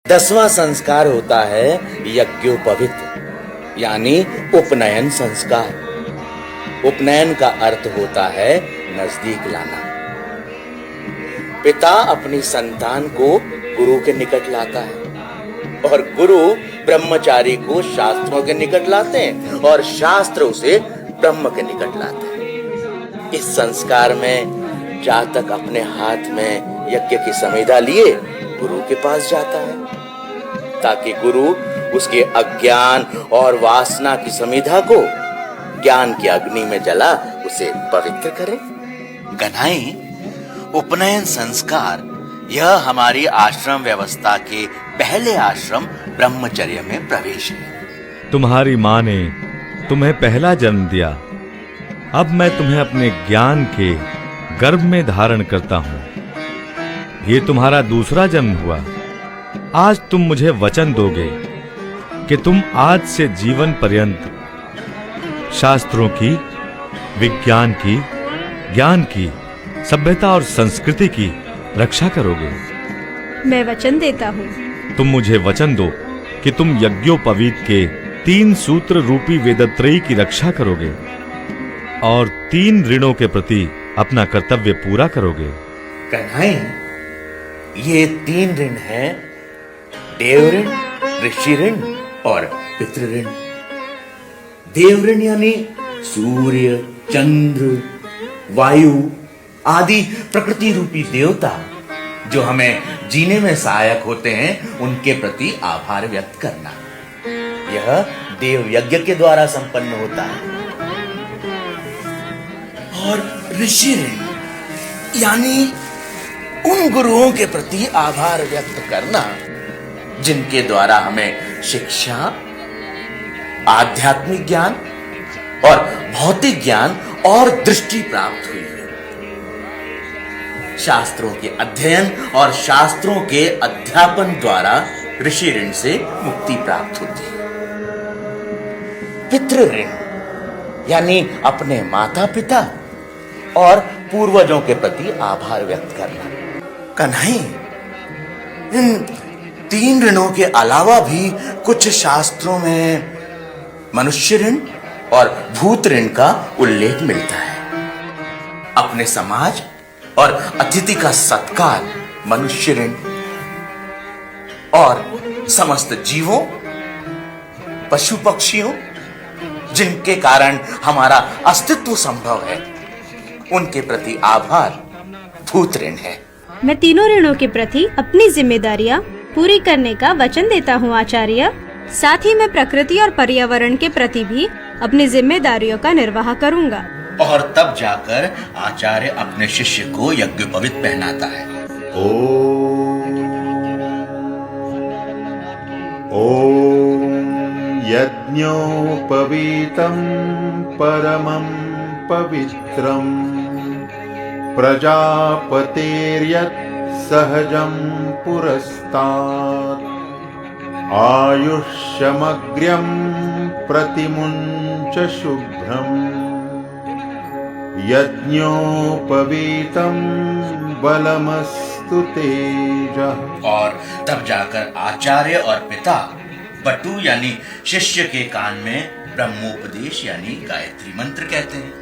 10वां संस्कार होता है यज्ञोपवीत यानी उपनयन संस्कार। उपनयन का अर्थ होता है नजदीक लाना। पिता अपनी संतान को गुरु के निकट लाता है और गुरु ब्रह्मचारी को शास्त्रों के निकट लाते हैं और शास्त्र उसे ब्रह्म के निकट लाते हैं। इस संस्कार में जातक अपने हाथ में यज्ञ की संविदा लिए गुरु के पास जाता है ताकि गुरु उसके अज्ञान और वासना की संविदा को ज्ञान की अग्नि में जला उसे पवित्र करे। कन्हई, उपनयन संस्कार यह हमारी आश्रम व्यवस्था के पहले आश्रम ब्रह्मचर्य में प्रवेश है। तुम्हारी माँ ने तुम्हें पहला जन्म दिया, अब मैं तुम्हें अपने ज्ञान के गर्भ में धारण करता हूँ। ये तुम्हारा दूसरा जन्म हुआ। आज तुम मुझे वचन दोगे कि तुम आज से जीवन पर्यंत शास्त्रों की, विज्ञान की, ज्ञान की, सभ्यता और संस्कृति की रक्षा करोगे। मैं वचन देता हूँ। तुम मुझे वचन दो कि तुम यज्ञोपवीत के 3 सूत्र रूपी वेदत्रयी की रक्षा करोगे और 3 ऋणों के प्रति अपना कर्तव्य पूरा करोगे। कन्हई, ये 3 ऋण हैं देव ऋण, ऋषि ऋण और पितृ ऋण। देव ऋण यानी सूर्य, चंद्र, वायु आदि प्रकृति रूपी देवता जो हमें जीने में सहायक होते हैं, उनके प्रति आभार व्यक्त करना। यह देव यज्ञ के द्वारा संपन्न होता है। और ऋषि ऋण यानी उन गुरुओं के प्रति आभार व्यक्त करना जिनके द्वारा हमें शिक्षा, आध्यात्मिक ज्ञान और भौतिक ज्ञान और दृष्टि प्राप्त हुई है। शास्त्रों के अध्ययन और शास्त्रों के अध्यापन द्वारा ऋषि ऋण से मुक्ति प्राप्त होती है। पितृ ऋण यानी अपने माता पिता और पूर्वजों के प्रति आभार व्यक्त करना। कन्हई, इन 3 ऋणों के अलावा भी कुछ शास्त्रों में मनुष्य ऋण और भूत ऋण का उल्लेख मिलता है। अपने समाज और अतिथि का सत्कार मनुष्य ऋण और समस्त जीवों, पशु पक्षियों जिनके कारण हमारा अस्तित्व संभव है, उनके प्रति आभार भूत ऋण है। मैं तीनों ऋणों के प्रति अपनी जिम्मेदारियां पूरी करने का वचन देता हूँ आचार्य। साथ ही मैं प्रकृति और पर्यावरण के प्रति भी अपनी जिम्मेदारियों का निर्वाह करूंगा। और तब जाकर आचार्य अपने शिष्य को यज्ञोपवीत पहनाता है। ओम यज्ञोपवीतं परमं पवित्रं प्रजापतेर्यत् सहजं पुरस्तात् आयुष्यमग्र्यं प्रतिमुञ्च शुभ्रम् यज्ञोपवीतं बलमस्तु तेजः। और तब जाकर आचार्य और पिता बटु यानी शिष्य के कान में ब्रह्मोपदेश यानी गायत्री मंत्र कहते हैं।